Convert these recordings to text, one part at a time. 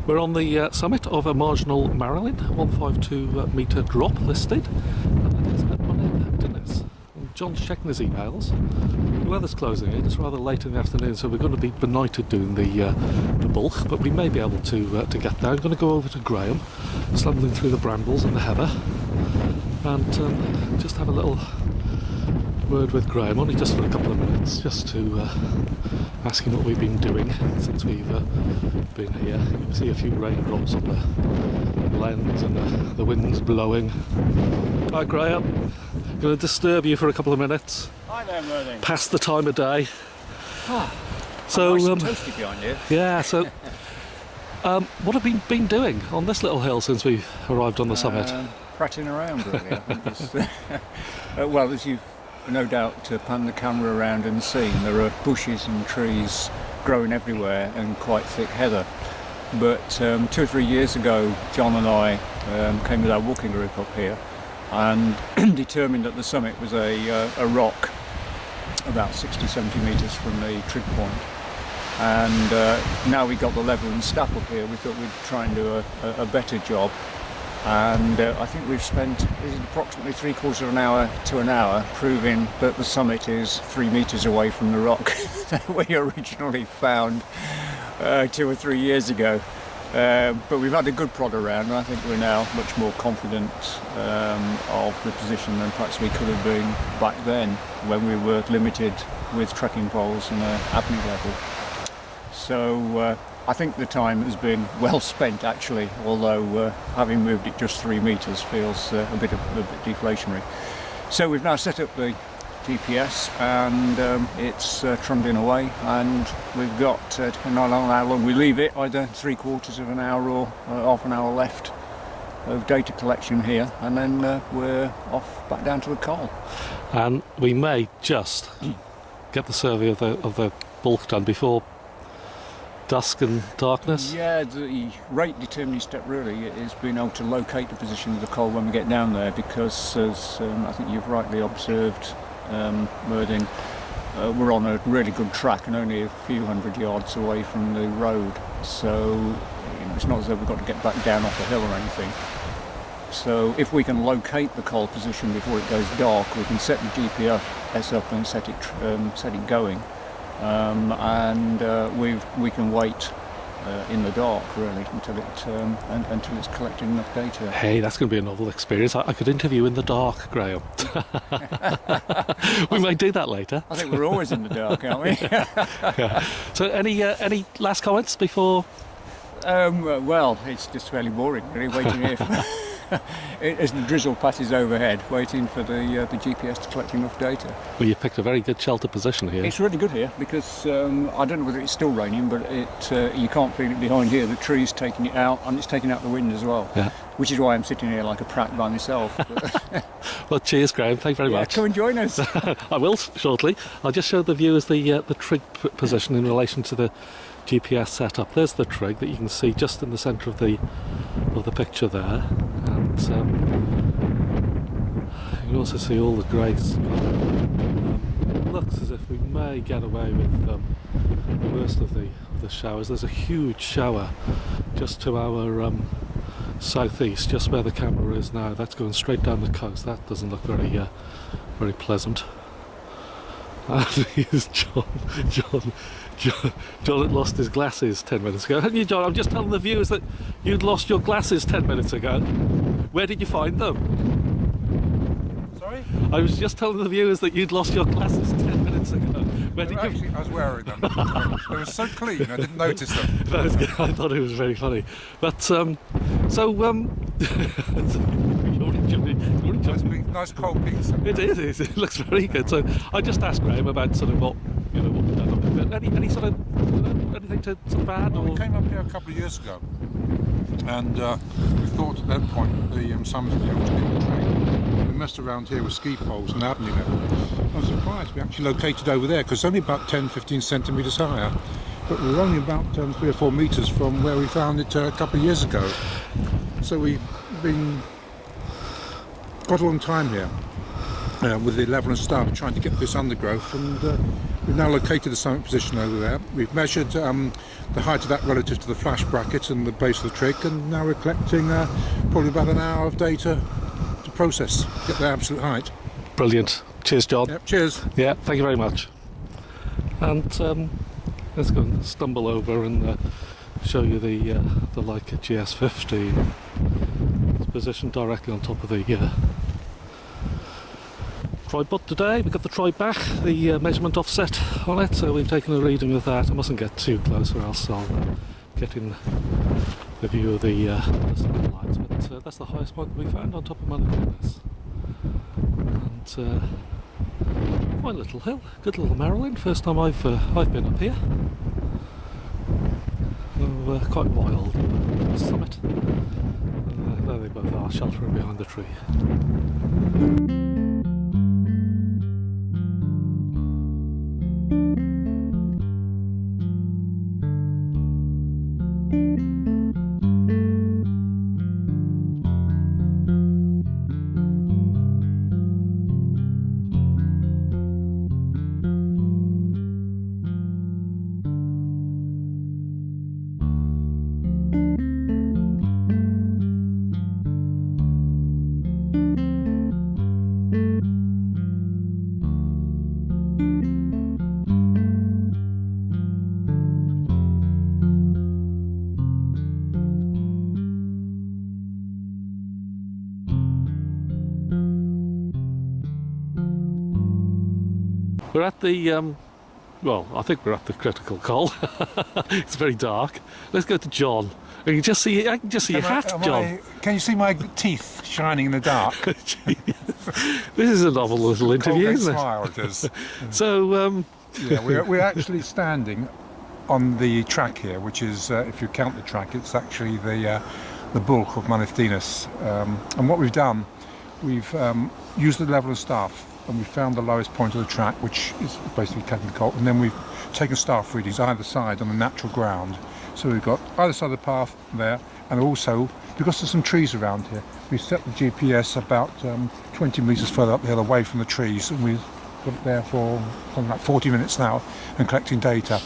We're on the summit of a marginal Marilyn, 152 metre drop listed, and that is at Mynydd Dinas. And John's checking his emails. The weather's closing in, it's rather late in the afternoon, so we're going to be benighted doing the bulk, but we may be able to get there. I'm going to go over to Graham, stumbling through the brambles and the heather, and just have a little word with Graham, only just for a couple of minutes, just to ask him what we've been doing since we've been here. You can see a few raindrops on the lens and the wind's blowing. Hi Graham, going to disturb you for a couple of minutes. Hi there, Merlin. Past the time of day. Oh, so nice and toasty behind you. Yeah, so what have you been doing on this little hill since we arrived on the summit? Prattling around really, I think it's, well, as you've no doubt pan the camera around and seen, there are bushes and trees growing everywhere and quite thick heather. But 2 or 3 years ago, John and I came with our walking group up here and determined that the summit was a rock about 60-70 metres from the trig point. And now we got the level and staff up here, we thought we'd try and do a better job. And I think we've spent approximately 3/4 of an hour to an hour proving that the summit is 3 metres away from the rock that we originally found 2 or 3 years ago. But we've had a good prod around, and I think we're now much more confident of the position than perhaps we could have been back then when we were limited with trekking poles and an apnea level. So I think the time has been well spent actually, although having moved it just 3 metres feels a bit deflationary. So we've now set up the GPS and it's trundling away, and we've got, depending on how long we leave it, either 3/4 of an hour or half an hour left of data collection here, and then we're off back down to the coal. And we may just get the survey of the bulk done before dusk and darkness? Yeah, the rate determining step really is being able to locate the position of the coal when we get down there, because as I think you've rightly observed, Merding, we're on a really good track and only a few hundred yards away from the road, so it's not as though we've got to get back down off the hill or anything. So if we can locate the coal position before it goes dark, we can set the GPS up and set it going. And we can wait in the dark really until it's collecting enough data. Hey, that's going to be a novel experience. I could interview in the dark, Graham. We might do that later. I think we're always in the dark, aren't we? Yeah. So any last comments before? Well, it's just fairly boring really, waiting here as the drizzle passes overhead, waiting for the GPS to collect enough data. Well, you picked a very good shelter position here. It's really good here because I don't know whether it's still raining, but you can't feel it behind here. The tree's taking it out, and it's taking out the wind as well. Yeah. Which is why I'm sitting here like a prat by myself. Well, cheers, Graham. Thank you very much. Come and join us. I will shortly. I'll just show the viewers the trig position in relation to the GPS setup. There's the trig that you can see just in the centre of the picture there, and you can also see all the greys. It looks as if we may get away with the worst of the showers. There's a huge shower just to our southeast, just where the camera is now. That's going straight down the coast. That doesn't look very pleasant. And here's John had lost his glasses 10 minutes ago. Hadn't you, John? I'm just telling the viewers that you'd lost your glasses 10 minutes ago. Where did you find them? Sorry? I was just telling the viewers that you'd lost your glasses 10 minutes ago. Where did Actually, I was wearing them. They were so clean, I didn't notice them. That was good. I thought it was very funny. But, Nice cold pizza. It is. It looks very good. So I just asked Graham about sort of what we've done up a bit. Any sort of anything to sort of add? Well, or? we came up here a couple of years ago, and we thought at that point the summit would be able to get the train. We messed around here with ski poles and apnea level. I was surprised we actually located over there, because it's only about 10-15 centimetres higher, but we're only about 3 or 4 metres from where we found it a couple of years ago. So we've been quite a long time here with the level and staff trying to get this undergrowth, and we've now located the summit position over there. We've measured the the height of that relative to the flash bracket and the base of the trig, and now we're collecting probably about an hour of data to process, get the absolute height. Brilliant. Cheers, John. Yep, cheers. Yeah, thank you very much. And let's go and stumble over and show you the Leica GS15. It's positioned directly on top of the tripod today. We've got the tri-back, the measurement offset on it, so we've taken a reading with that. I mustn't get too close or else I'll get in the view of the satellites. But that's the highest point we found on top of Mynydd Dinas. And fine little hill, good little Marilyn. First time I've been up here. Quite wild the summit. There they both are, sheltering behind the tree. We're at the, well, I think we're at the critical col. It's very dark. Let's go to John. I can just see your hat, John. Can you see my teeth shining in the dark? This is a novel little interview, isn't it? Smile it is. So, yeah, we're actually standing on the track here, which is, if you count the track, it's actually the bulk of Mynydd Dinas. And what we've done, we've used the level of staff, and we've found the lowest point of the track, which is basically cutting the colt, and then we've taken staff readings either side on the natural ground. So we've got either side of the path there, and also, because there's some trees around here, we set the GPS about 20 metres further up the hill away from the trees, and we've got it there for something like 40 minutes now and collecting data.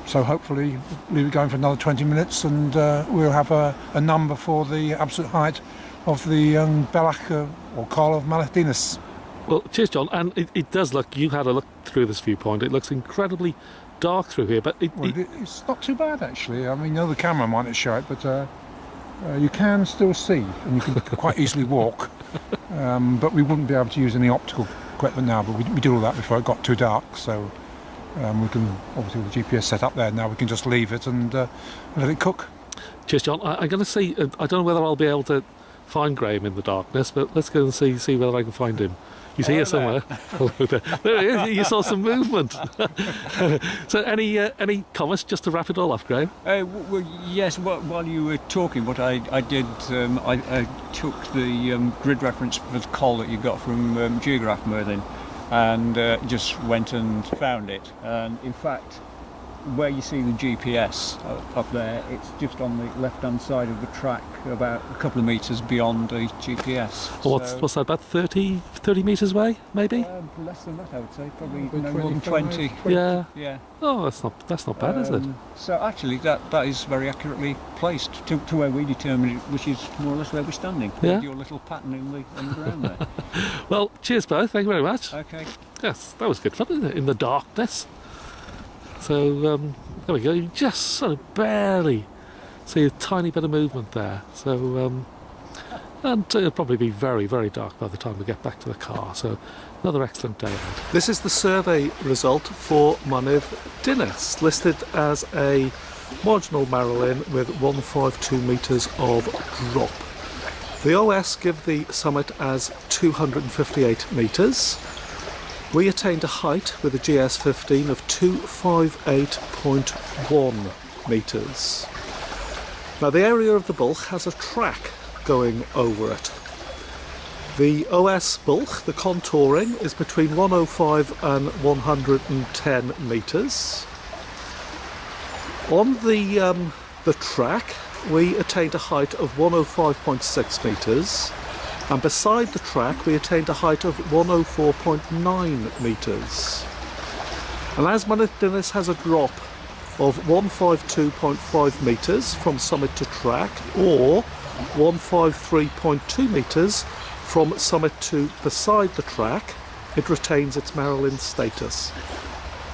So hopefully we'll be going for another 20 minutes, and we'll have a number for the absolute height of the Bellach or Col of Mynydd Dinas. well, cheers, John. And it does look, you had a look through this viewpoint, it looks incredibly dark through here, but it's not too bad actually. I mean, the camera might not show it, but you can still see, and you can quite easily walk. But we wouldn't be able to use any optical equipment now, but we did all that before it got too dark, so we can, obviously with the GPS set up there now, we can just leave it and let it cook. cheers, John. I'm going to see, I don't know whether I'll be able to find Graham in the darkness, but let's go and see whether I can find him. He's here somewhere. There he is. You saw some movement. So any comments just to wrap it all up, Graham? Well, yes, while you were talking, what I did, I took the grid reference for the col that you got from Geograph Merlin, and just went and found it. And in fact, where you see the GPS up there, it's just on the left-hand side of the track, about a couple of metres beyond the GPS. Well, what's that, about 30 metres away, maybe? Less than that, I would say, probably no more than 20. Yeah. Yeah. Oh, that's not bad, is it? So actually, that is very accurately placed to where we determined it, which is more or less where we're standing. Yeah. With your little pattern in the ground there. Well, cheers both, thank you very much. Okay. Yes, that was good fun, isn't it? In the darkness. So, there we go, you just sort of barely see a tiny bit of movement there. So, and it'll probably be very, very dark by the time we get back to the car. So, another excellent day ahead. This is the survey result for Mynydd Dinas, listed as a marginal Marilyn with 152 metres of drop. The OS give the summit as 258 metres. We attained a height with a GS15 of 258.1 metres. Now the area of the bulk has a track going over it. The OS bulk, the contouring, is between 105 and 110 metres. On the track, we attained a height of 105.6 metres. And beside the track we attained a height of 104.9 metres. And as Mynydd Dinas has a drop of 152.5 metres from summit to track, or 153.2 metres from summit to beside the track, it retains its Marilyns status.